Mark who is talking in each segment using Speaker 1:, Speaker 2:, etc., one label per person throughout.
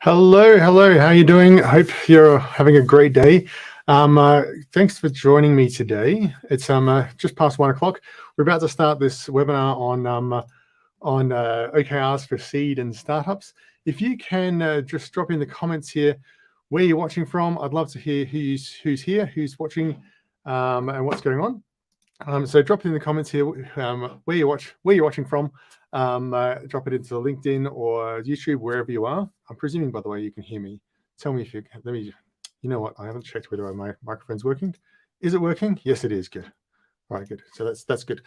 Speaker 1: Hello. How are you doing? I hope you're having a great day. Thanks for joining me today. It's just past 1 o'clock. We're about to start this webinar on OKRs for seed and startups. If you can just drop in the comments here where you're watching from, I'd love to hear who's here, who's watching, and what's going on. So drop it in the comments here where you're watching from. Drop it into LinkedIn or YouTube, wherever you are. I'm presuming, by the way, you can hear me. Tell me if you can. You know what? I haven't checked whether my microphone's working. Is it working? Yes, it is. Good. All right, good. So that's good.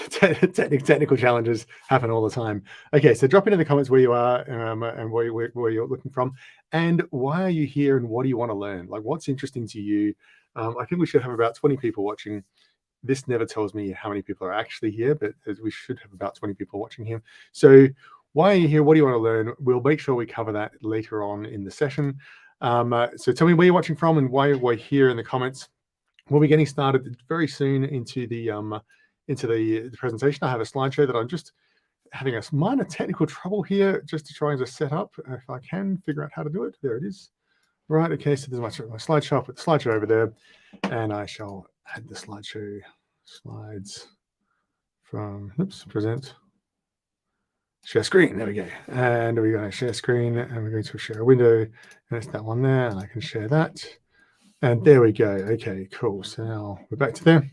Speaker 1: Technical challenges happen all the time. Okay, so drop it in the comments where you are and where you're looking from, and why are you here, and what do you want to learn? Like, what's interesting to you? I think we should have about 20 people watching. This never tells me how many people are actually here, but we should have about 20 people watching here. So why are you here? What do you want to learn? We'll make sure we cover that later on in the session. So tell me where you're watching from and why we're here in the comments. We'll be getting started very soon into the presentation. I have a slideshow that I'm just having a minor technical trouble here just to try and just set up. If I can figure out how to do it. There it is. Right, okay, so there's my slideshow. I'll put the slideshow over there, and I shall add the slideshow slides from, present, share screen, there we go. And we're going to share screen, and we're going to share a window, and it's that one there, and I can share that. And there we go, okay, cool. So now we're back to there.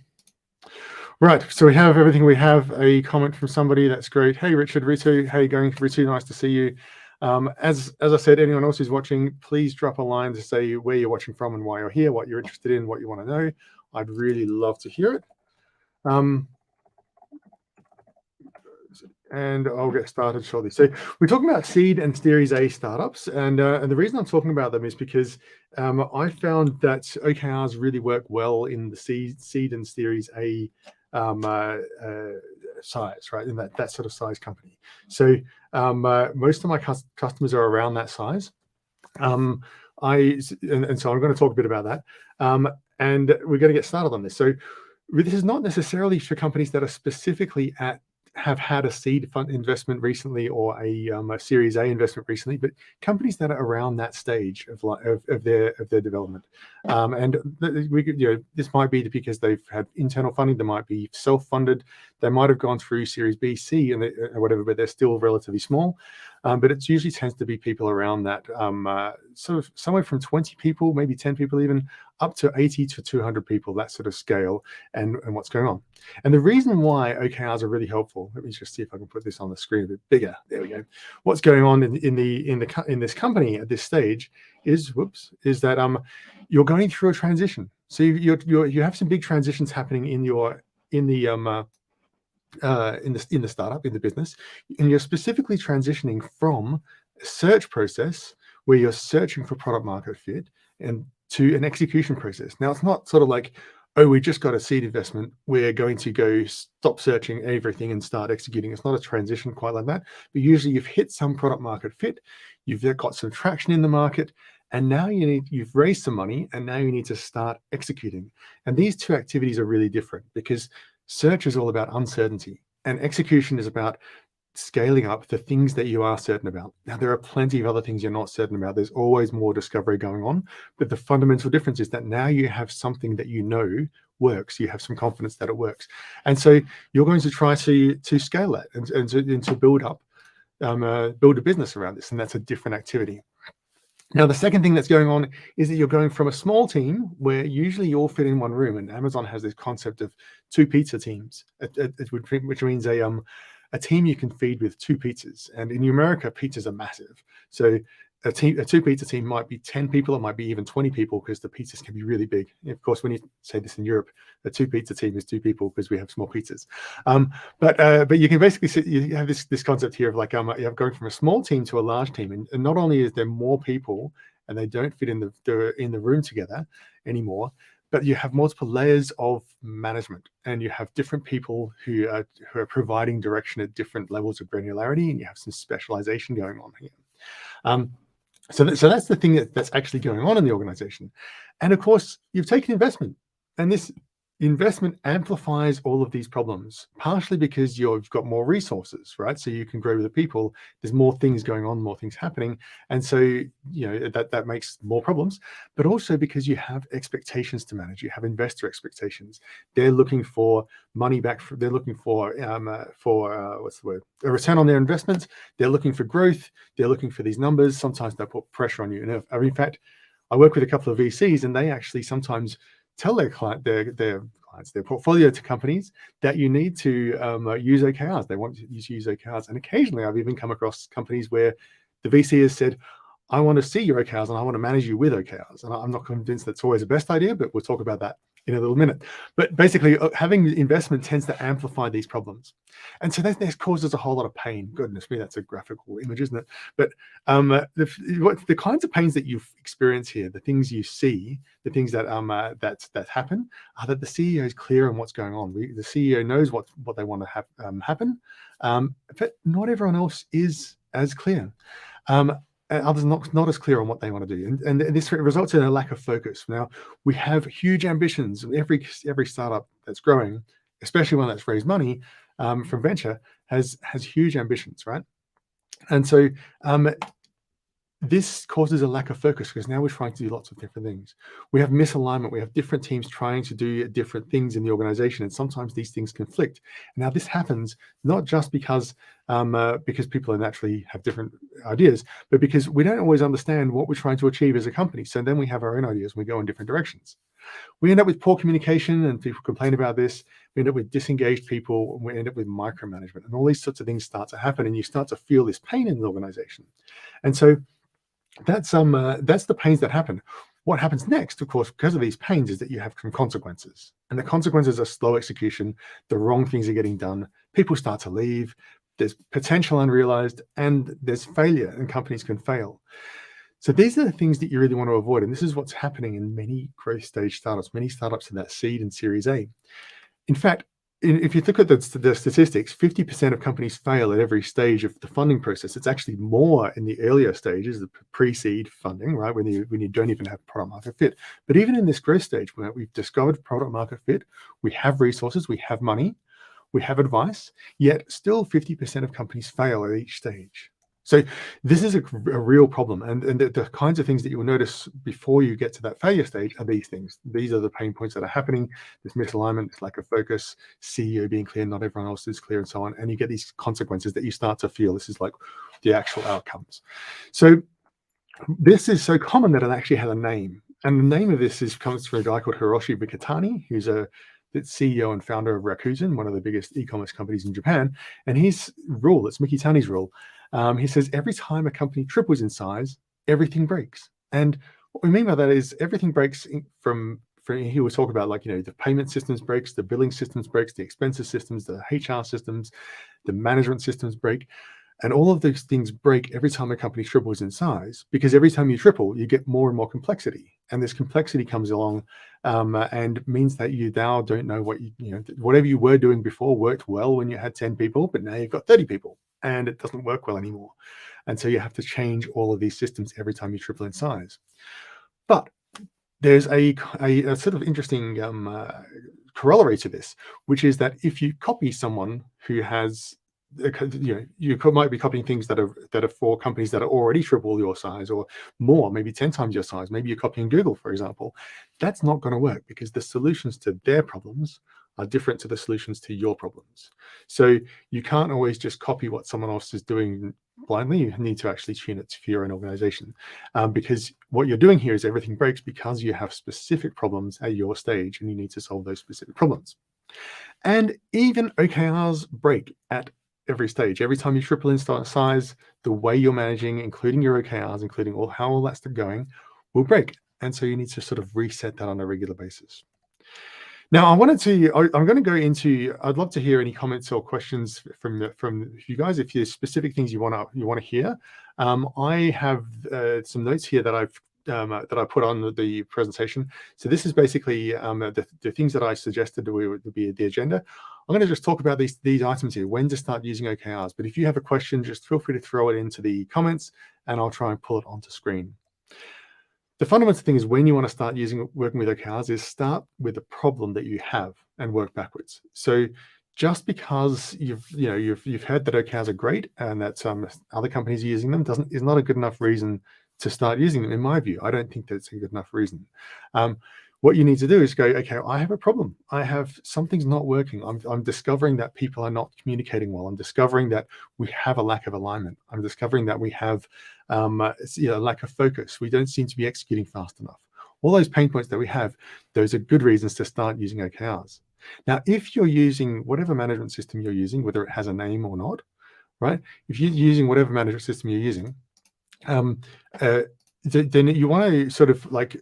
Speaker 1: Right, so we have everything. We have a comment from somebody, that's great. Hey, Richard, Ritu, how you going? Ritu, nice to see you. As I said, anyone else who's watching, please drop a line to say where you're watching from and why you're here, what you're interested in, what you want to know. I'd really love to hear it. And I'll get started shortly. So we're talking about seed and Series A startups, and the reason I'm talking about them is because I found that OKRs really work well in the seed and Series A size, right? In that sort of size company. So most of my customers are around that size. And so I'm going to talk a bit about that. And we're going to get started on this. So this is not necessarily for companies that are specifically have had a seed fund investment recently or a Series A investment recently, but companies that are around that stage of their development. And this might be because they've had internal funding, they might be self-funded, they might have gone through Series B, C, and whatever, but they're still relatively small. But it usually tends to be people around that, sort of somewhere from 20 people, maybe 10 people even, up to 80 to 200 people, that sort of scale, and what's going on. And the reason why OKRs are really helpful, let me just see if I can put this on the screen a bit bigger. There we go. What's going on in this company at this stage is that you're going through a transition. So you have some big transitions happening in the startup, in the business, and you're specifically transitioning from a search process where you're searching for product market fit and to an execution process. Now, it's not sort of like, oh, we just got a seed investment, we're going to go stop searching everything and start executing. It's not a transition quite like that, but usually you've hit some product market fit, you've got some traction in the market, and now you've raised some money, and now you need to start executing. And these two activities are really different, because search is all about uncertainty, and execution is about scaling up the things that you are certain about. Now, there are plenty of other things you're not certain about. There's always more discovery going on, but the fundamental difference is that now you have something that you know works. You have some confidence that it works, and so you're going to try to scale that and to build a business around this, and that's a different activity. Now, the second thing that's going on is that you're going from a small team where usually you all fit in one room, and Amazon has this concept of 2 pizza teams, which means a team you can feed with 2 pizzas. And in America, pizzas are massive. So a 2 pizza team might be 10 people, it might be even 20 people, because the pizzas can be really big. Of course, when you say this in Europe, a 2 pizza team is 2 people because we have small pizzas. But you can basically you have this concept here of like you're going from a small team to a large team, and not only is there more people and they don't fit in the room together anymore, but you have multiple layers of management, and you have different people who are providing direction at different levels of granularity, and you have some specialization going on here. So that's the thing that's actually going on in the organization. And of course, you've taken investment, and this Investment amplifies all of these problems, partially because you've got more resources, right? So you can grow with the people. There's more things going on, more things happening, and so that makes more problems. But also because you have expectations to manage. You have investor expectations. They're looking for money back. They're looking for what's the word? A return on their investments. They're looking for growth. They're looking for these numbers. Sometimes they put pressure on you. And in fact, I work with a couple of VCs, and they actually sometimes tell their clients, their portfolio to companies that you need to use OKRs. They want you to use OKRs. And occasionally I've even come across companies where the VC has said, I want to see your OKRs and I want to manage you with OKRs. And I'm not convinced that's always the best idea, but we'll talk about that in a little minute. But basically, having investment tends to amplify these problems. And so this causes a whole lot of pain. Goodness me, that's a graphical image, isn't it? But the kinds of pains that you experience here, the things you see, the things that that happen, are that the CEO is clear on what's going on. The CEO knows what they want to have happen, but not everyone else is as clear. And others not as clear on what they want to do, and this results in a lack of focus. Now, we have huge ambitions. Every startup that's growing, especially one that's raised money from venture, has huge ambitions, right? And so this causes a lack of focus because now we're trying to do lots of different things. We have misalignment. We have different teams trying to do different things in the organization, and sometimes these things conflict. Now, this happens not just because people naturally have different ideas, but because we don't always understand what we're trying to achieve as a company. So then we have our own ideas and we go in different directions. We end up with poor communication, and people complain about this. We end up with disengaged people, and we end up with micromanagement, and all these sorts of things start to happen, and you start to feel this pain in the organization. And so that's the pains that happen. What happens next, of course, because of these pains, is that you have some consequences, and the consequences are slow execution. The wrong things are getting done. People start to leave. There's potential unrealized, and there's failure, and companies can fail. So these are the things that you really want to avoid, and this is what's happening in many growth stage startups. Many startups in that seed and Series A. In fact, if you look at the statistics, 50% of companies fail at every stage of the funding process. It's actually more in the earlier stages, the pre-seed funding, right? When you don't even have product market fit. But even in this growth stage, where we've discovered product market fit, we have resources, we have money, we have advice, yet still 50% of companies fail at each stage. So this is a real problem, and the kinds of things that you will notice before you get to that failure stage are these things. These are the pain points that are happening: this misalignment, this lack of focus, CEO being clear, not everyone else is clear, and so on. And you get these consequences that you start to feel. This is like the actual outcomes. So this is so common that it actually has a name, and the name of this comes from a guy called Hiroshi Mikitani, who's the CEO and founder of Rakuten, one of the biggest e-commerce companies in Japan. And his rule, it's Mikitani's rule. He says every time a company triples in size, everything breaks. And what we mean by that is everything breaks from he will talk about, like, the payment systems breaks, the billing systems breaks, the expenses systems, the HR systems, the management systems break. And all of those things break every time a company triples in size, because every time you triple, you get more and more complexity. And this complexity comes along and means that you now don't know whatever you were doing before worked well when you had 10 people, but now you've got 30 people. And it doesn't work well anymore. And so you have to change all of these systems every time you triple in size. But there's a sort of interesting corollary to this, which is that if you copy someone who has, you might be copying things that are for companies that are already triple your size or more, maybe 10 times your size. Maybe you're copying Google, for example. That's not going to work, because the solutions to their problems are different to the solutions to your problems. So you can't always just copy what someone else is doing blindly. You need to actually tune it for your own organization, because what you're doing here is everything breaks because you have specific problems at your stage, and you need to solve those specific problems. And even OKRs break at every stage. Every time you triple in size, the way you're managing, including your OKRs, including how all that's going, will break. And so you need to sort of reset that on a regular basis. Now, I'm going to go into, I'd love to hear any comments or questions from you guys. If there's specific things you want to hear, I have some notes here that I put on the presentation. So this is basically the things that I suggested would be the agenda. I'm going to just talk about these items here: when to start using OKRs. But if you have a question, just feel free to throw it into the comments, and I'll try and pull it onto screen. The fundamental thing is when you want to start working with OKRs is start with the problem that you have and work backwards. So just because you've heard that OKRs are great and that some other companies are using them is not a good enough reason to start using them. In my view, I don't think that's a good enough reason. What you need to do is go, okay, I have a problem. Something's not working. I'm discovering that people are not communicating well. I'm discovering that we have a lack of alignment. I'm discovering that we have lack of focus. We don't seem to be executing fast enough. All those pain points that we have, those are good reasons to start using OKRs. Now, if you're using whatever management system you're using, whether it has a name or not, right? If you're using whatever management system you're using, then you want to sort of like,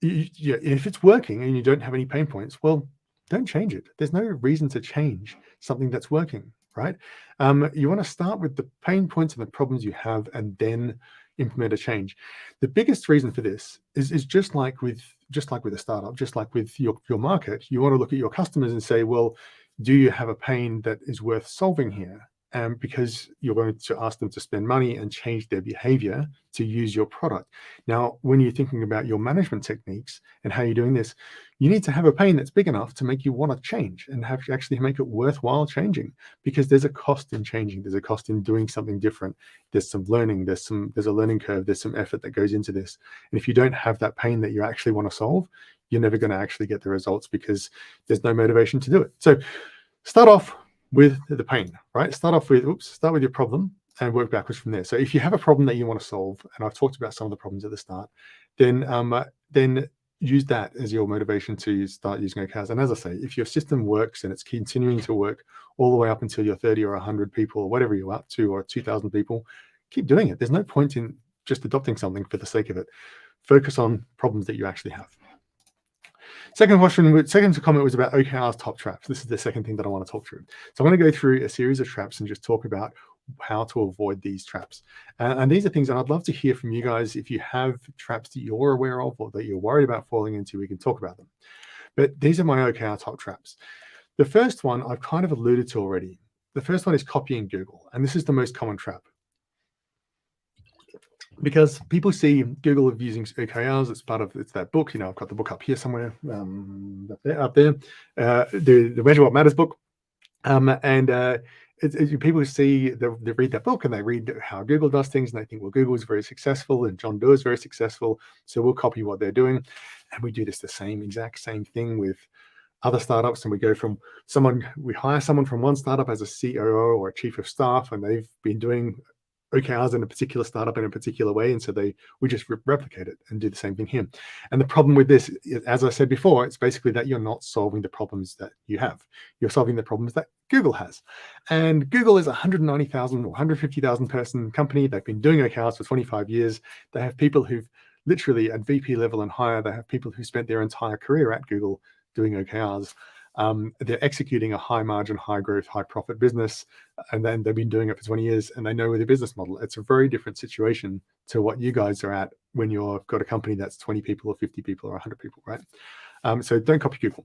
Speaker 1: if it's working and you don't have any pain points, well, don't change it. There's no reason to change something that's working, right? You want to start with the pain points and the problems you have and then implement a change. The biggest reason for this is just like with a startup, just like with your market, you want to look at your customers and say, well, do you have a pain that is worth solving here? Because you're going to ask them to spend money and change their behavior to use your product. Now, when you're thinking about your management techniques and how you're doing this, you need to have a pain that's big enough to make you want to change and actually make it worthwhile changing, because there's a cost in changing. There's a cost in doing something different. There's some learning. There's a learning curve. There's some effort that goes into this. And if you don't have that pain that you actually want to solve, you're never going to actually get the results because there's no motivation to do it. So start off with the pain, right? Start with your problem and work backwards from there. So if you have a problem that you want to solve, and I've talked about some of the problems at the start, then use that as your motivation to start using OKRs. And as I say, if your system works and it's continuing to work all the way up until you're 30 or 100 people or whatever you're up to, or 2,000 people, keep doing it. There's no point in just adopting something for the sake of it. Focus on problems that you actually have. Second comment was about OKR's top traps. This is the second thing that I want to talk through. So I'm going to go through a series of traps and just talk about how to avoid these traps. And these are things, and I'd love to hear from you guys. If you have traps that you're aware of or that you're worried about falling into, we can talk about them. But these are my OKR top traps. The first one I've kind of alluded to already. The first one is copying Google. And this is the most common trap, because people see Google using OKRs. It's that book. I've got the book up here somewhere, up there, the Measure What Matters book. People they read that book and they read how Google does things, and they think, well, Google is very successful and John Doerr is very successful, so we'll copy what they're doing. And we do this the exact same thing with other startups. And we hire someone from one startup as a COO or a chief of staff, and they've been doing OKRs in a particular startup in a particular way, and so we just replicate it and do the same thing here. And the problem with this, as I said before, it's basically that you're not solving the problems that you have. You're solving the problems that Google has. And Google is a 190,000 or 150,000 person company. They've been doing OKRs for 25 years. They have people who've literally at VP level and higher. They have people who spent their entire career at Google doing OKRs. They're executing a high margin, high growth, high profit business, and then they've been doing it for 20 years and they know their business model. It's a very different situation to what you guys are at when you've got a company that's 20 people or 50 people or 100 people, right? So don't copy Google.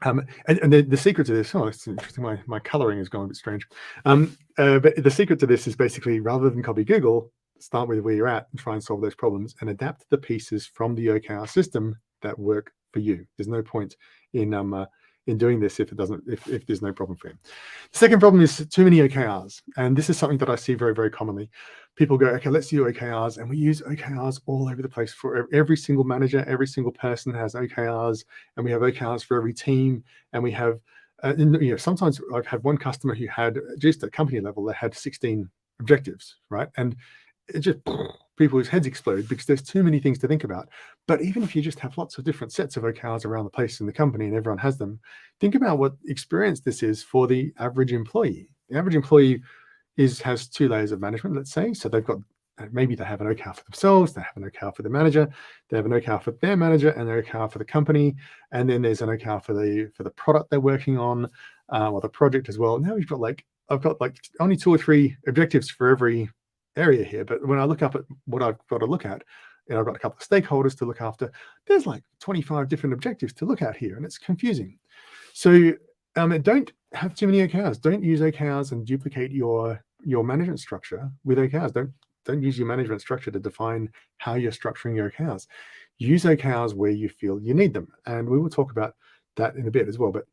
Speaker 1: And the secret to this, it's interesting, my coloring is going a bit strange. But the secret to this is basically, rather than copy Google, start with where you're at and try and solve those problems and adapt the pieces from the OKR system that work for you. There's no point in doing this if there's no problem for you. The second problem is too many OKRs. And this is something that I see very, very commonly. People go, okay, let's do OKRs. And we use OKRs all over the place. For every single manager, every single person has OKRs. And we have OKRs for every team. And we have, sometimes I've had one customer who had, just at company level, they had 16 objectives, right? And it just, people's heads explode because there's too many things to think about. But even if you just have lots of different sets of OKRs around the place in the company and everyone has them, think about what experience this is for the average employee. The average employee has 2 layers of management, let's say. So they've got, maybe they have an OKR for themselves, they have an OKR for the manager, they have an OKR for their manager, and an OKR for the company. And then there's an OKR for the product they're working on, or the project as well. Now I've got only 2 or 3 objectives for every area here. But when I look up at what I've got to look at, and I've got a couple of stakeholders to look after, there's 25 different objectives to look at here, and it's confusing. So don't have too many OKRs. Don't use OKRs and duplicate your management structure with OKRs. Don't use your management structure to define how you're structuring your OKRs. Use OKRs where you feel you need them. And we will talk about that in a bit as well. But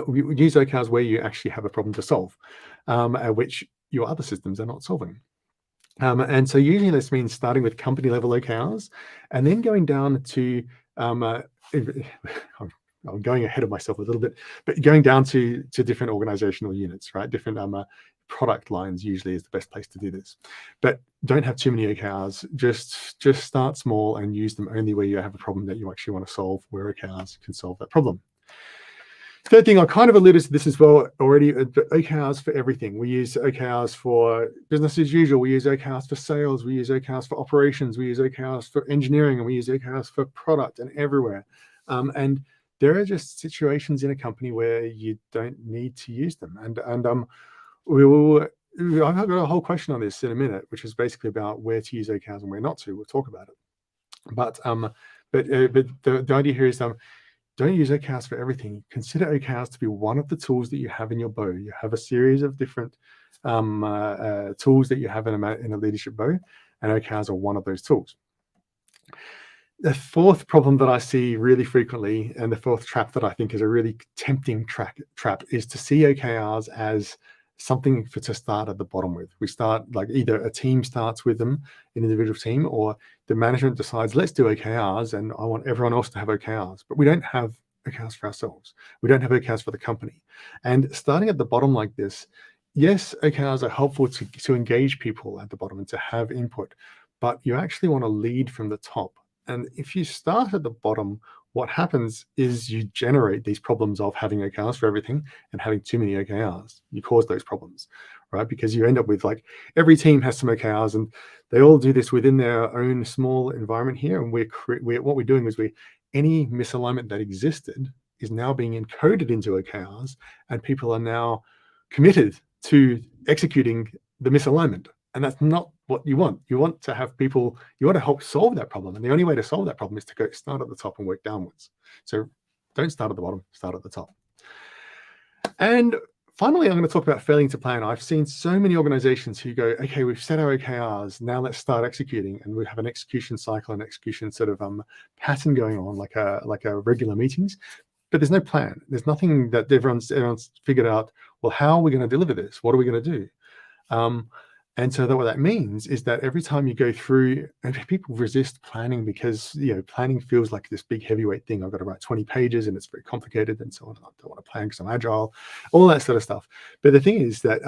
Speaker 1: we use OKRs where you actually have a problem to solve, which your other systems are not solving. And so usually this means starting with company level OKRs and then going down to, I'm going ahead of myself a little bit, but going down to different organizational units, right? Different product lines usually is the best place to do this. But don't have too many OKRs. Just start small and use them only where you have a problem that you actually want to solve, where OKRs can solve that problem. Third thing, I kind of alluded to this as well already, but OKRs for everything. We use OKRs for business as usual. We use OKRs for sales. We use OKRs for operations. We use OKRs for engineering, and we use OKRs for product and everywhere. And there are just situations in a company where you don't need to use them. And I've got a whole question on this in a minute, which is basically about where to use OKRs and where not to. We'll talk about it. But the idea here is don't use OKRs for everything. Consider OKRs to be one of the tools that you have in your bow. You have a series of different tools that you have in a leadership bow, and OKRs are one of those tools. The fourth problem that I see really frequently, and the fourth trap that I think is a really tempting trap, is to see OKRs as something to start at the bottom with. We start, like, either a team starts with them, an individual team, or the management decides, let's do OKRs, and I want everyone else to have OKRs. But we don't have OKRs for ourselves. We don't have OKRs for the company. And starting at the bottom like this, yes, OKRs are helpful to engage people at the bottom and to have input, but you actually want to lead from the top. And if you start at the bottom, what happens is you generate these problems of having OKRs for everything and having too many OKRs. You cause those problems, right? Because you end up with, like, every team has some OKRs and they all do this within their own small environment here. And what we're doing is any misalignment that existed is now being encoded into OKRs, and people are now committed to executing the misalignment. And that's not what you want. You want to have people, you want to help solve that problem. And the only way to solve that problem is to start at the top and work downwards. So don't start at the bottom, start at the top. And finally, I'm going to talk about failing to plan. I've seen so many organizations who go, okay, we've set our OKRs, now let's start executing. And we have an execution cycle and execution sort of pattern going on, like a regular meetings. But there's no plan. There's nothing that everyone's figured out, well, how are we going to deliver this? What are we going to do? And so what that means is that every time you go through, and people resist planning because, planning feels like this big heavyweight thing. I've got to write 20 pages and it's very complicated and so on. I don't want to plan because I'm agile, all that sort of stuff. But the thing is that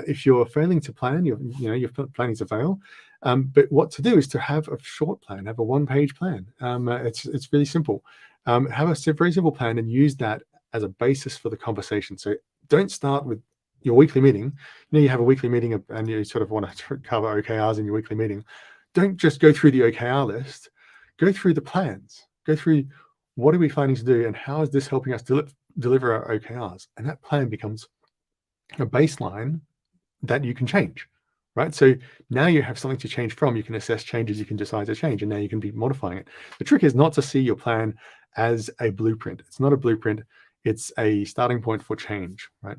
Speaker 1: if you're failing to plan, you're planning to fail. But what to do is to have a short plan, have a one-page plan. It's really simple. Have a very simple plan and use that as a basis for the conversation. So don't start with your weekly meeting. You have a weekly meeting and you sort of want to cover OKRs in your weekly meeting. Don't just go through the OKR list. Go through the plans. Go through, what are we planning to do and how is this helping us deliver our OKRs? And that plan becomes a baseline that you can change, right? So now you have something to change from. You can assess changes, you can decide to change, and now you can be modifying it. The trick is not to see your plan as a blueprint. It's not a blueprint. It's a starting point for change, right?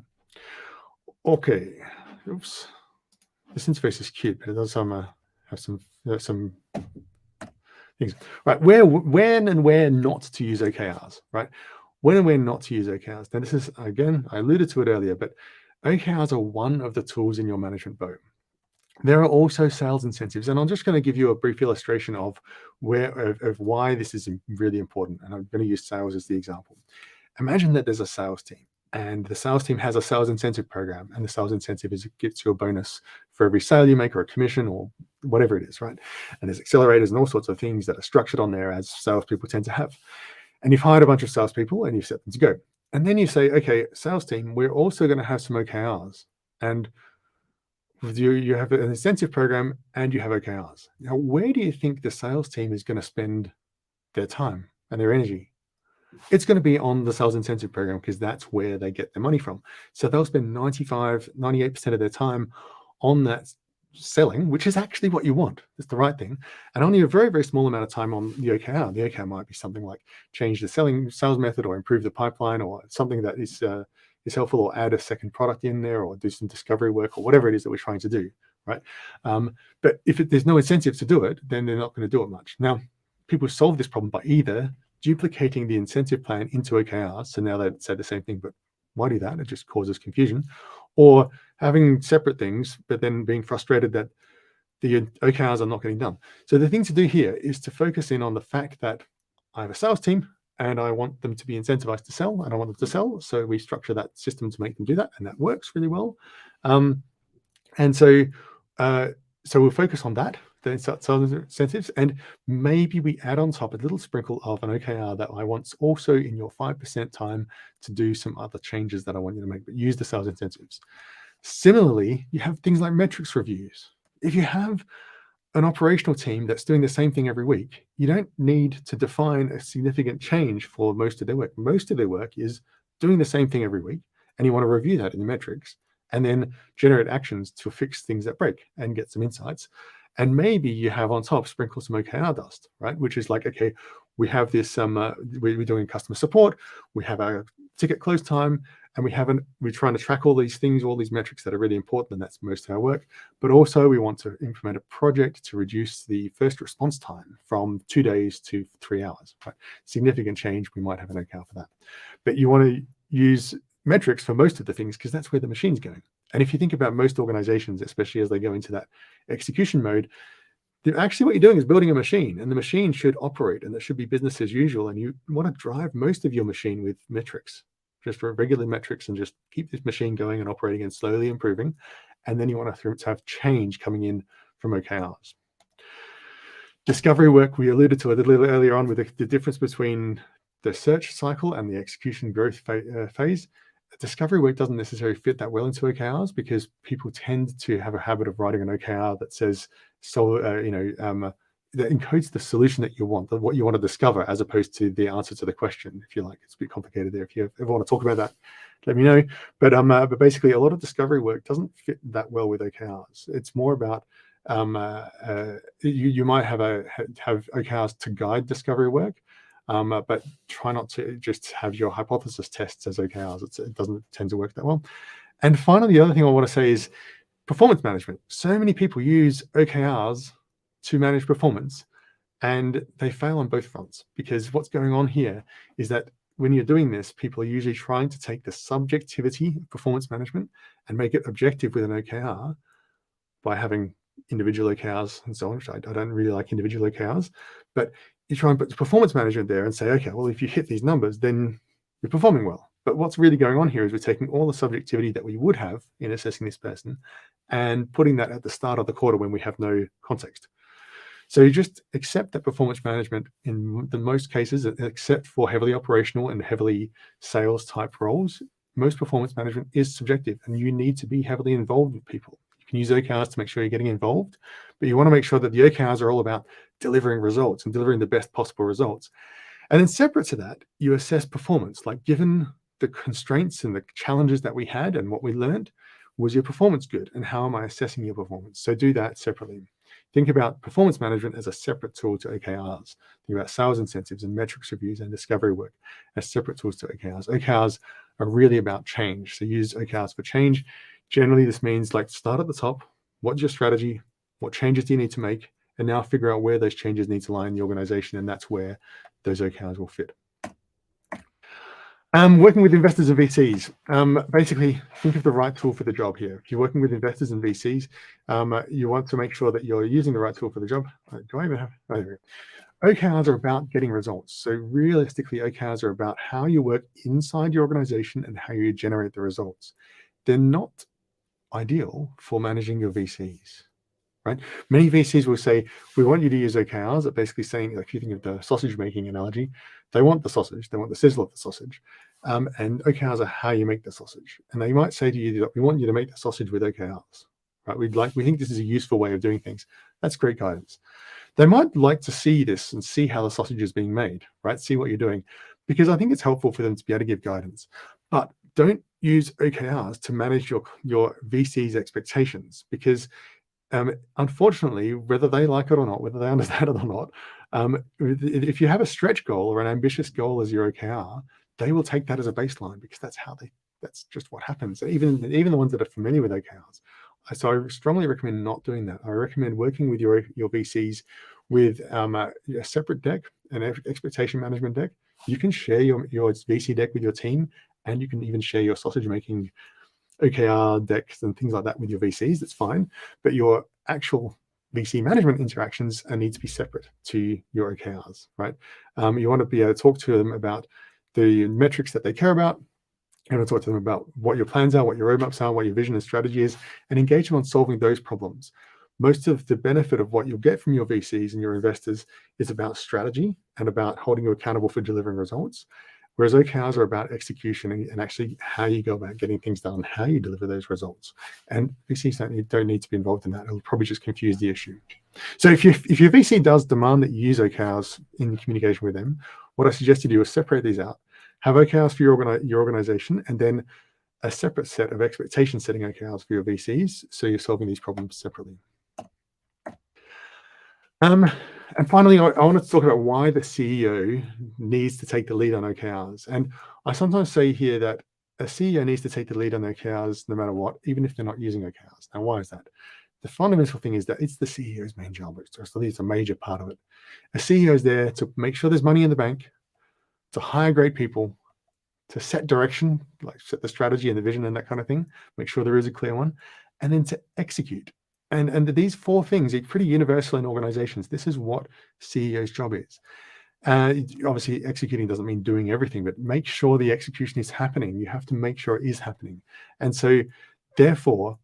Speaker 1: Okay, oops. This interface is cute, but it does have some things. Right, when and where not to use OKRs, right? When and where not to use OKRs. Now, this is, again, I alluded to it earlier, but OKRs are one of the tools in your management bow. There are also sales incentives, and I'm just going to give you a brief illustration of why this is really important, and I'm going to use sales as the example. Imagine that there's a sales team. And the sales team has a sales incentive program, and the sales incentive is it gets you a bonus for every sale you make, or a commission, or whatever it is, right? And there's accelerators and all sorts of things that are structured on there, as salespeople tend to have. And you've hired a bunch of salespeople and you've set them to go. And then you say, okay, sales team, we're also going to have some OKRs. And you have an incentive program and you have OKRs. Now, where do you think the sales team is going to spend their time and their energy? It's going to be on the sales incentive program, because that's where they get their money from. So they'll spend 98% of their time on that selling, which is actually what you want. It's the right thing. And only a very, very small amount of time on the OKR. The OKR might be something like change the sales method, or improve the pipeline, or something that is helpful, or add a second product in there, or do some discovery work, or whatever it is that we're trying to do, right? But if there's no incentive to do it, then they're not going to do it much. Now, people solve this problem by either duplicating the incentive plan into OKRs. So now they say the same thing, but why do that? It just causes confusion. Or having separate things, but then being frustrated that the OKRs are not getting done. So the thing to do here is to focus in on the fact that I have a sales team and I want them to be incentivized to sell, and I want them to sell. So we structure that system to make them do that, and that works really well. And so we'll focus on that, the sales incentives, and maybe we add on top a little sprinkle of an OKR that I want also in your 5% time to do some other changes that I want you to make, but use the sales incentives. Similarly, you have things like metrics reviews. If you have an operational team that's doing the same thing every week, you don't need to define a significant change for most of their work. Most of their work is doing the same thing every week, and you want to review that in the metrics and then generate actions to fix things that break and get some insights. And maybe you have on top sprinkle some OKR dust, right? Which is like, okay, we have this, we're doing customer support, we have our ticket close time, and we're trying to track all these things, all these metrics that are really important, and that's most of our work. But also we want to implement a project to reduce the first response time from 2 days to 3 hours, right? Significant change, we might have an OKR for that. But you want to use metrics for most of the things because that's where the machine's going. And if you think about most organizations, especially as they go into that execution mode, actually what you're doing is building a machine, and the machine should operate, and that should be business as usual. And you want to drive most of your machine with metrics, just for regular metrics, and just keep this machine going and operating and slowly improving. And then you want to have change coming in from OKRs. Discovery work, we alluded to it a little earlier on with the difference between the search cycle and the execution growth phase. Discovery work doesn't necessarily fit that well into OKRs because people tend to have a habit of writing an OKR that says, that encodes the solution that you want, what you want to discover, as opposed to the answer to the question. If you like, it's a bit complicated there. If you ever want to talk about that, let me know. But basically, a lot of discovery work doesn't fit that well with OKRs. It's more about you might have OKRs to guide discovery work. But try not to just have your hypothesis tests as OKRs. It doesn't tend to work that well. And finally, the other thing I want to say is performance management. So many people use OKRs to manage performance, and they fail on both fronts, because what's going on here is that when you're doing this, people are usually trying to take the subjectivity of performance management and make it objective with an OKR by having individual OKRs and so on, which I don't really like individual OKRs, but you try and put performance management there and say, okay, well, if you hit these numbers, then you're performing well. But what's really going on here is we're taking all the subjectivity that we would have in assessing this person and putting that at the start of the quarter when we have no context. So you just accept that performance management in the most cases, except for heavily operational and heavily sales type roles, most performance management is subjective, and you need to be heavily involved with people. You can use OKRs to make sure you're getting involved, but you want to make sure that the OKRs are all about delivering results and delivering the best possible results. And then separate to that, you assess performance, like given the constraints and the challenges that we had and what we learned, was your performance good? And how am I assessing your performance? So do that separately. Think about performance management as a separate tool to OKRs. Think about sales incentives and metrics reviews and discovery work as separate tools to OKRs. OKRs are really about change. So use OKRs for change. Generally, this means like start at the top. What's your strategy? What changes do you need to make? And now figure out where those changes need to lie in the organization. And that's where those OKRs will fit. Working with investors and VCs. Basically, think of the right tool for the job here. If you're working with investors and VCs, you want to make sure that you're using the right tool for the job. Do I even have? Oh, there we go. OKRs are about getting results. So realistically, OKRs are about how you work inside your organization and how you generate the results. They're not ideal for managing your VCs. Right? Many VCs will say, we want you to use OKRs, at basically saying, like, if you think of the sausage making analogy, they want the sausage, they want the sizzle of the sausage. And OKRs are how you make the sausage. And they might say to you, we want you to make the sausage with OKRs. Right? We think this is a useful way of doing things. That's great guidance. They might like to see this and see how the sausage is being made, right? See what you're doing, because I think it's helpful for them to be able to give guidance. But don't use OKRs to manage your VC's expectations, because unfortunately, whether they like it or not, whether they understand it or not, if you have a stretch goal or an ambitious goal as your OKR, they will take that as a baseline, because that's just what happens. Even the ones that are familiar with OKRs So I strongly recommend not doing that. I recommend working with your VCs with a separate deck, an expectation management deck. You can share your VC deck with your team, and you can even share your sausage making OKR decks and things like that with your VCs. That's fine, but your actual VC management interactions need to be separate to your OKRs, right? You want to be able to talk to them about the metrics that they care about. You want to talk to them about what your plans are, what your roadmaps are, what your vision and strategy is, and engage them on solving those problems. Most of the benefit of what you'll get from your VCs and your investors is about strategy and about holding you accountable for delivering results. Whereas OKRs are about execution and actually how you go about getting things done, how you deliver those results. And VCs don't need to be involved in that. It'll probably just confuse the issue. So if your VC does demand that you use OKRs in communication with them, what I suggest you do is separate these out. Have OKRs for your organization, and then a separate set of expectation setting OKRs for your VCs, so you're solving these problems separately. And finally, I wanted to talk about why the CEO needs to take the lead on OKRs. And I sometimes say here that a CEO needs to take the lead on OKRs no matter what, even if they're not using OKRs. Now, why is that? The fundamental thing is that it's the CEO's main job. It's a major part of it. A CEO is there to make sure there's money in the bank, to hire great people, to set direction, like set the strategy and the vision and that kind of thing, make sure there is a clear one, and then to execute. And these four things are pretty universal in organizations. This is what CEO's job is. Obviously, executing doesn't mean doing everything, but make sure the execution is happening. You have to make sure it is happening. And so, therefore,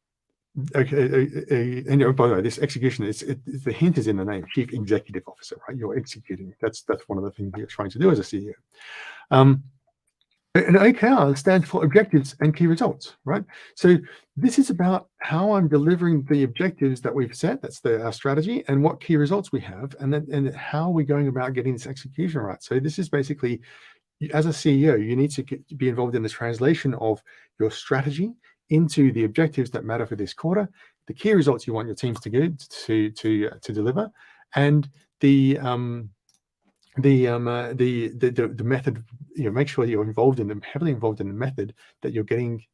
Speaker 1: okay, and by the way, this execution, the hint is in the name, Chief Executive Officer, right? You're executing. That's one of the things you're trying to do as a CEO. And OKR stands for objectives and key results, right? So this is about how I'm delivering the objectives that we've set. That's our strategy, and what key results we have, and how we're going about getting this execution right. So this is basically, as a CEO, you need to be involved in the translation of your strategy into the objectives that matter for this quarter, the key results you want your teams to get to deliver, and the method. Make sure you're heavily involved in the method that you're getting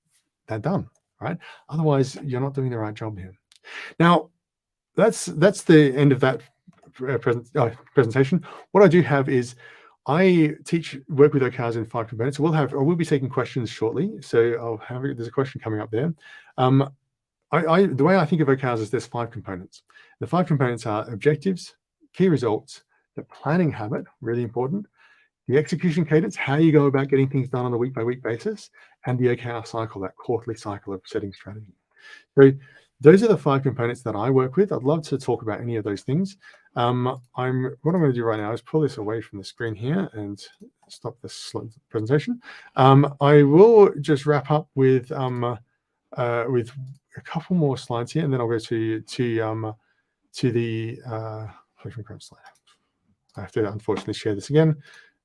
Speaker 1: that done, right? Otherwise, you're not doing the right job here. Now, that's the end of that presentation. What I do have is I work with OKRs in 5 components. We'll be taking questions shortly. So there's a question coming up there. The way I think of OKRs is there's 5 components. The 5 components are objectives, key results, the planning habit, really important, the execution cadence, how you go about getting things done on a week-by-week basis, and the OKR cycle, that quarterly cycle of setting strategy. So those are the 5 components that I work with. I'd love to talk about any of those things. What I'm going to do right now is pull this away from the screen here and stop this presentation. I will just wrap up with a couple more slides here, and then I'll go to the slide. I have to unfortunately share this again.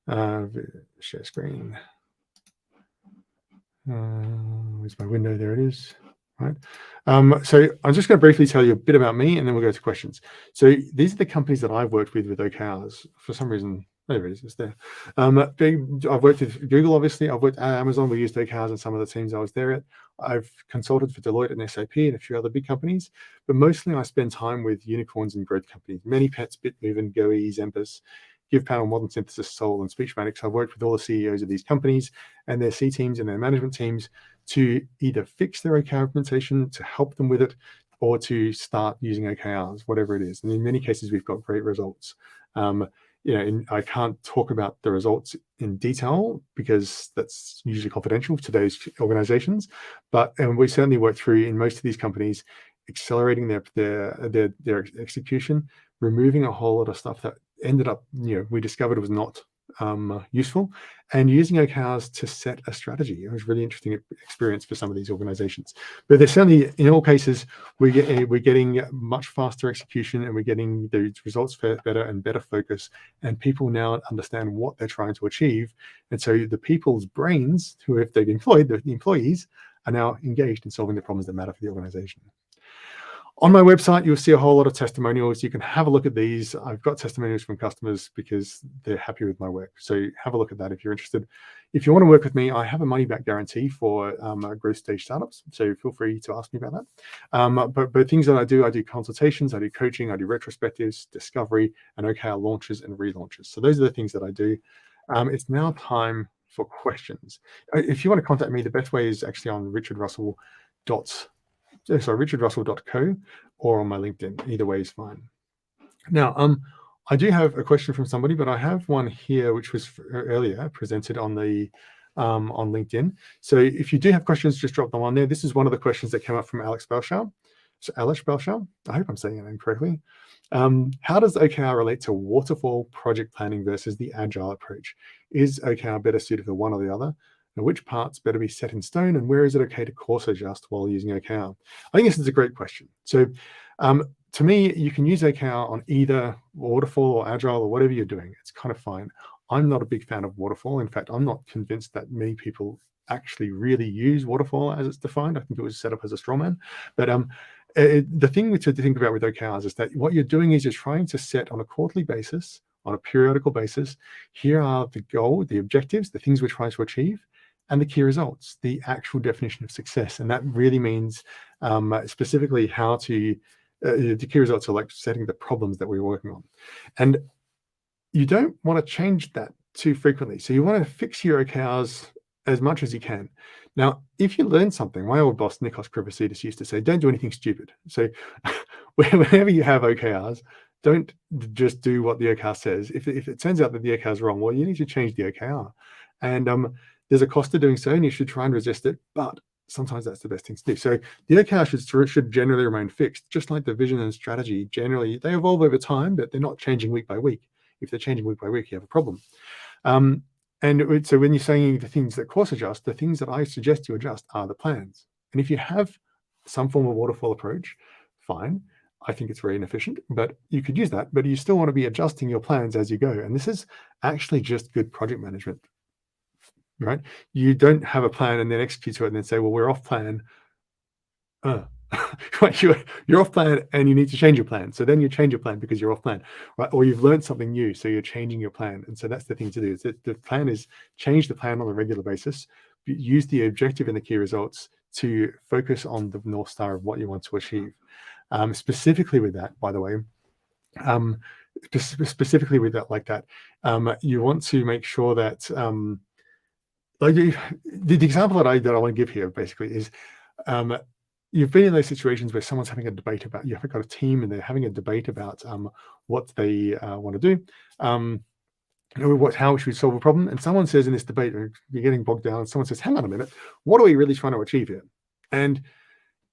Speaker 1: Share screen. Where's my window? There it is. Right. So I'm just going to briefly tell you a bit about me, and then we'll go to questions. So these are the companies that I've worked with OKRs. For some reason, there it is. It's there. I've worked with Google, obviously. I've worked at Amazon. We used OKRs in some of the teams I was there at. I've consulted for Deloitte and SAP and a few other big companies, but mostly I spend time with unicorns and growth companies. ManyPets, Bitmovin, GoE, Zempus, GivePanel, Modern Synthesis, Soul, and Speechmatics. I've worked with all the CEOs of these companies and their C teams and their management teams to either fix their OKR implementation, to help them with it, or to start using OKRs, whatever it is. And in many cases, we've got great results. I can't talk about the results in detail because that's usually confidential to those organizations. And we certainly work through, in most of these companies, accelerating their execution, removing a whole lot of stuff that ended up, we discovered was not useful, and using OKRs to set a strategy. It was a really interesting experience for some of these organizations. But there's certainly, in all cases, we're getting much faster execution, and we're getting the results better and better focus, and people now understand what they're trying to achieve. And so the people's brains, who they've employed, the employees, are now engaged in solving the problems that matter for the organization. On my website, you'll see a whole lot of testimonials. You can have a look at these. I've got testimonials from customers because they're happy with my work. So have a look at that if you're interested. If you want to work with me, I have a money-back guarantee for growth stage startups. So feel free to ask me about that. But things that I do consultations, I do coaching, I do retrospectives, discovery, and OKR launches and relaunches. So those are the things that I do. It's now time for questions. If you want to contact me, the best way is actually on richardrussell.co or on my LinkedIn. Either way is fine. Now, I do have a question from somebody, but I have one here which was earlier presented on the on LinkedIn. So if you do have questions, just drop them on there. This is one of the questions that came up from Alex Belshar. So Alex Belshar, I hope I'm saying your name correctly. How does OKR relate to waterfall project planning versus the Agile approach? Is OKR better suited for one or the other? And which parts better be set in stone, and where is it okay to course adjust while using OKR? I think this is a great question. So to me, you can use OKR on either waterfall or Agile or whatever you're doing. It's kind of fine. I'm not a big fan of waterfall. In fact, I'm not convinced that many people actually really use waterfall as it's defined. I think it was set up as a straw man. But the thing to think about with OKRs is that what you're doing is you're trying to set on a quarterly basis, on a periodical basis, here are the goal, the objectives, the things we're trying to achieve, and the key results, the actual definition of success. And that really means specifically how to, the key results are like setting the problems that we're working on. And you don't want to change that too frequently. So you want to fix your OKRs as much as you can. Now, if you learn something, my old boss, Nikos Krivosidis, used to say, don't do anything stupid. So whenever you have OKRs, don't just do what the OKR says. If it turns out that the OKR is wrong, well, you need to change the OKR. And there's a cost to doing so, and you should try and resist it. But sometimes that's the best thing to do. So the OKR should generally remain fixed, just like the vision and strategy. Generally, they evolve over time, but they're not changing week by week. If they're changing week by week, you have a problem. And so when you're saying the things that course adjust, the things that I suggest you adjust are the plans. And if you have some form of waterfall approach, fine. I think it's very inefficient, but you could use that. But you still want to be adjusting your plans as you go. And this is actually just good project management, right? You don't have a plan and then execute to it and then say, well, we're off plan. Right, you're off plan and you need to change your plan. So then you change your plan because you're off plan, right? Or you've learned something new, so you're changing your plan. And so that's the thing to do. Is that the plan is change the plan on a regular basis, use the objective and the key results to focus on the North Star of what you want to achieve. Specifically with that, by the way, specifically with that, like that, you want to make sure that, like the example that I want to give here basically is, you've been in those situations where someone's having a debate about, you've got a team and they're having a debate about what they want to do, how we should solve a problem. And someone says in this debate, you're getting bogged down, and someone says, hang on a minute, what are we really trying to achieve here? And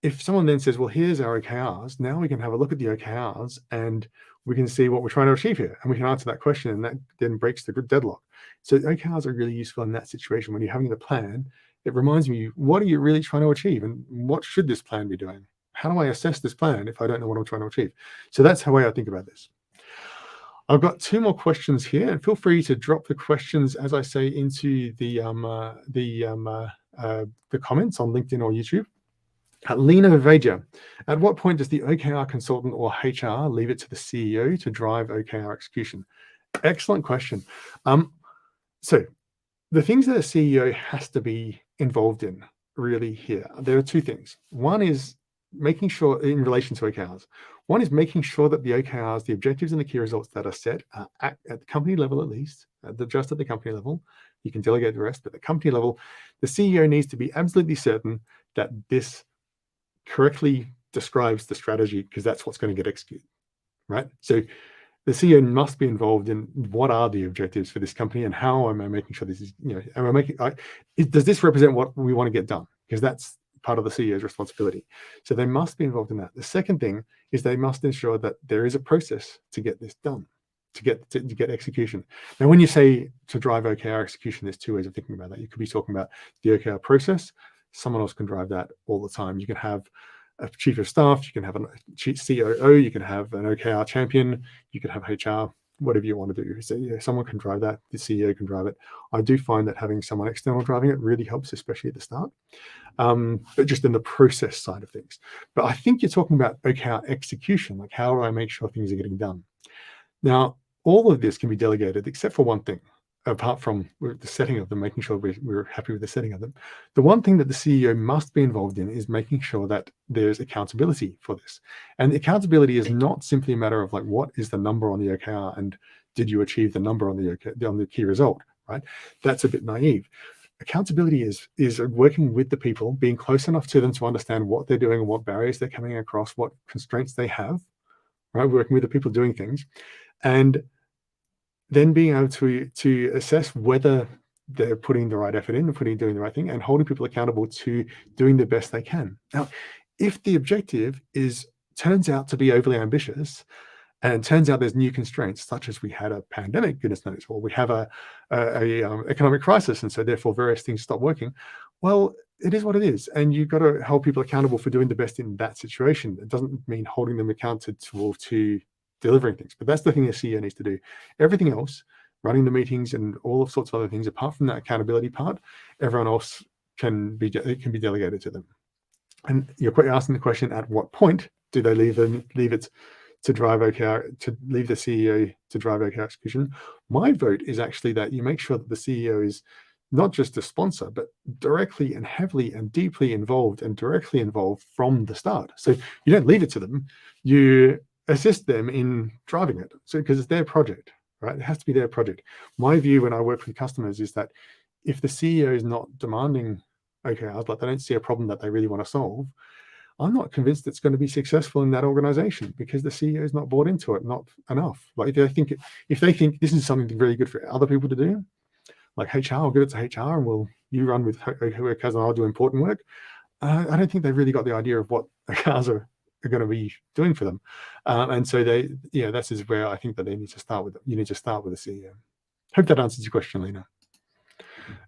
Speaker 1: if someone then says, well, here's our OKRs, now we can have a look at the OKRs and we can see what we're trying to achieve here. And we can answer that question, and that then breaks the deadlock. So OKRs are really useful in that situation when you're having the plan. It reminds me, what are you really trying to achieve? And what should this plan be doing? How do I assess this plan if I don't know what I'm trying to achieve? So that's the way I think about this. I've got two more questions here, and feel free to drop the questions, as I say, into the comments on LinkedIn or YouTube. Lena Vaja, at what point does the OKR consultant or HR leave it to the CEO to drive OKR execution? Excellent question. So the things that a CEO has to be involved in really here, there are two things. One is making sure, in relation to OKRs, one is making sure that the OKRs, the objectives and the key results that are set are at the company level, at least, just at the company level. You can delegate the rest, but at the company level, the CEO needs to be absolutely certain that this correctly describes the strategy, because that's what's going to get executed, right? So the CEO must be involved in what are the objectives for this company and how am I making sure this is, does this represent what we want to get done? Because that's part of the CEO's responsibility. So they must be involved in that. The second thing is they must ensure that there is a process to get this done, to get execution. Now, when you say to drive OKR execution, there's two ways of thinking about that. You could be talking about the OKR process. Someone else can drive that all the time. You can have a chief of staff, you can have a chief COO, you can have an OKR champion, you can have HR. whatever you want to do. So yeah, someone can drive that, the CEO can drive it. I do find that having someone external driving it really helps, especially at the start, but just in the process side of things. But I think you're talking about OKR execution, like how do I make sure things are getting done? Now, all of this can be delegated except for one thing, apart from the setting of them, making sure we're happy with the setting of them. The one thing that the CEO must be involved in is making sure that there's accountability for this. And the accountability is not simply a matter of like, what is the number on the OKR and did you achieve the number on the key result, right? That's a bit naive. Accountability is working with the people, being close enough to them to understand what they're doing and what barriers they're coming across, what constraints they have, right? Working with the people doing things, and then being able to assess whether they're putting the right effort in and doing the right thing, and holding people accountable to doing the best they can. Now, if the objective turns out to be overly ambitious, and it turns out there's new constraints, such as we had a pandemic, goodness knows, or we have a economic crisis, and so therefore various things stop working. Well, it is what it is, and you've got to hold people accountable for doing the best in that situation. It doesn't mean holding them accountable to delivering things, but that's the thing the CEO needs to do. Everything else, running the meetings and all sorts of other things, apart from that accountability part, everyone else can be delegated to them. And you're quite asking the question: at what point do they leave it to drive OKR, to leave the CEO to drive OKR execution? My vote is actually that you make sure that the CEO is not just a sponsor, but directly and heavily and deeply involved, and directly involved from the start. So you don't leave it to them, you assist them in driving it. So because it's their project, right? It has to be their project. My view when I work with customers is that if the CEO is not demanding OKRs, like they don't see a problem that they really want to solve, I'm not convinced it's going to be successful in that organization, because the CEO is not bought into it, not enough. Like if they think this is something really good for other people to do, like HR, I'll give it to HR and you run with OKRs and I'll do important work. I don't think they've really got the idea of what OKRs are going to be doing for them. And so this is where I think that they need to start with. You need to start with the CEO. Hope that answers your question, Lena.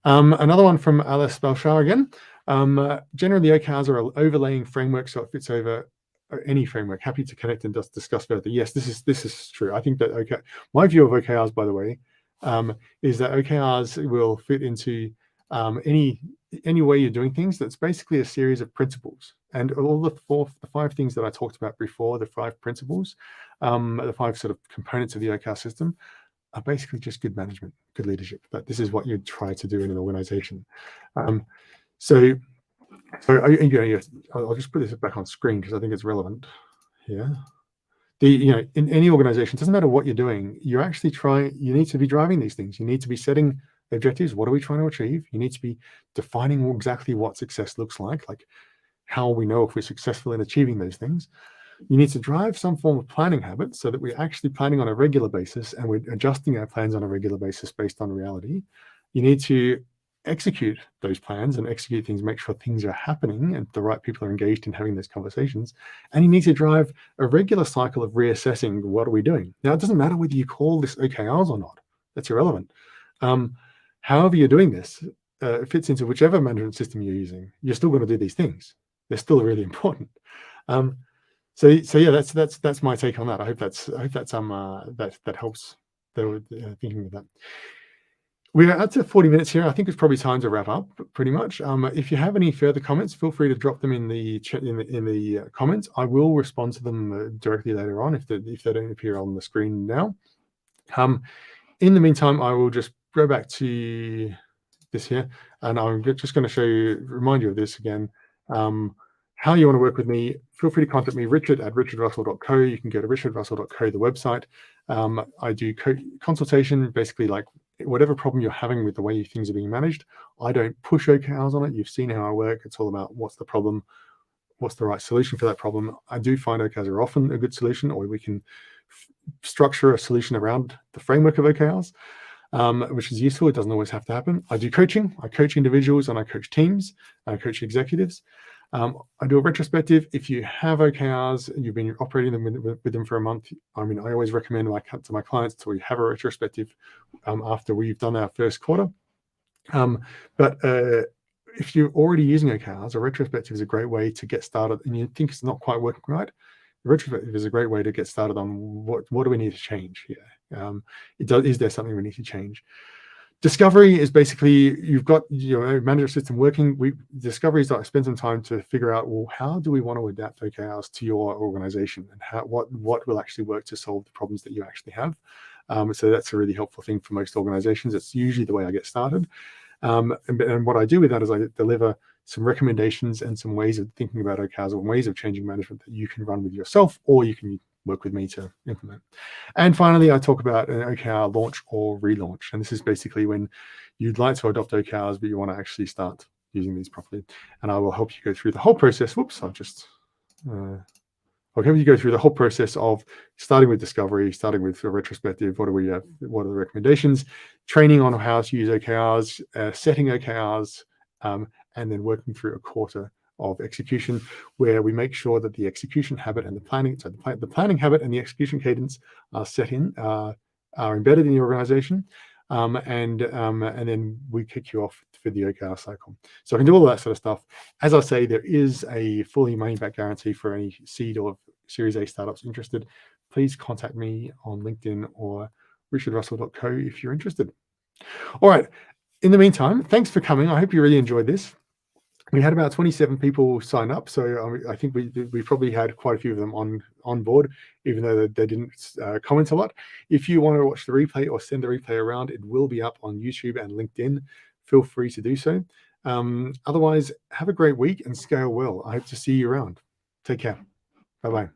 Speaker 1: Another one from Alice Belshar again. Generally, OKRs are an overlaying framework, so it fits over any framework. Happy to connect and just discuss further. Yes, this is true. I think that my view of OKRs, by the way, is that OKRs will fit into any way you're doing things. That's basically a series of principles, and all the five things that I talked about before, the 5 principles, the 5 sort of components of the OKR system, are basically just good management, good leadership. That this is what you try to do in an organization. So I'll just put this back on screen because I think it's relevant here. In any organization, it doesn't matter what you're doing, you need to be driving these things. You need to be setting objectives. What are we trying to achieve? You need to be defining exactly what success looks like how we know if we're successful in achieving those things. You need to drive some form of planning habit so that we're actually planning on a regular basis and we're adjusting our plans on a regular basis based on reality. You need to execute those plans and execute things, make sure things are happening and the right people are engaged in having those conversations. And you need to drive a regular cycle of reassessing what are we doing. Now, it doesn't matter whether you call this OKRs or not. That's irrelevant. However you're doing this, it fits into whichever management system you're using. You're still going to do these things. They're still really important. So yeah, that's my take on that. I hope that helps thinking of that. We're up to 40 minutes here. I think it's probably time to wrap up pretty much. If you have any further comments, feel free to drop them in the chat, in the comments. I will respond to them directly later on if they don't appear on the screen now. In the meantime, I will just go back to this here, and I'm just going to remind you of this again. How you want to work with me, feel free to contact me, richard@richardrussell.co. You can go to richardrussell.co, the website. I do consultation, basically like whatever problem you're having with the way things are being managed. I don't push OKRs on it. You've seen how I work. It's all about what's the problem, what's the right solution for that problem. I do find OKRs are often a good solution, or we can structure a solution around the framework of OKRs, which is useful. It doesn't always have to happen. I do coaching. I coach individuals and I coach teams. I coach executives. I do a retrospective. If you have OKRs, you've been operating them with them for a month, I always recommend to my clients to we have a retrospective after we've done our first quarter. But if you're already using OKRs, a retrospective is a great way to get started, and you think it's not quite working right. The retrospective is a great way to get started on what do we need to change here. Is there something we need to change? Discovery is basically, you've got your management system working. Discovery is like spend some time to figure out, well, how do we want to adapt OKRs to your organization, and what will actually work to solve the problems that you actually have. So that's a really helpful thing for most organizations. It's usually the way I get started. And what I do with that is I deliver some recommendations and some ways of thinking about OKRs, or ways of changing management that you can run with yourself, or you can work with me to implement. And finally, I talk about an OKR launch or relaunch. And this is basically when you'd like to adopt OKRs, but you want to actually start using these properly. And I will help you go through the whole process. Whoops, I'll help you go through the whole process of starting with discovery, starting with a retrospective. What do we have? What are the recommendations? Training on how to use OKRs, setting OKRs, and then working through a quarter of execution, where we make sure that the execution habit and the planning, so the planning habit and the execution cadence are embedded in the organization, and then we kick you off for the OKR cycle. So I can do all that sort of stuff. As I say, there is a fully money back guarantee for any seed or Series A startups interested. Please contact me on LinkedIn or richardrussell.co if you're interested. All right. In the meantime, thanks for coming. I hope you really enjoyed this. We had about 27 people sign up, so I think we probably had quite a few of them on board, even though they didn't comment a lot. If you want to watch the replay or send the replay around, it will be up on YouTube and LinkedIn. Feel free to do so. Otherwise, have a great week and scale well. I hope to see you around. Take care. Bye-bye.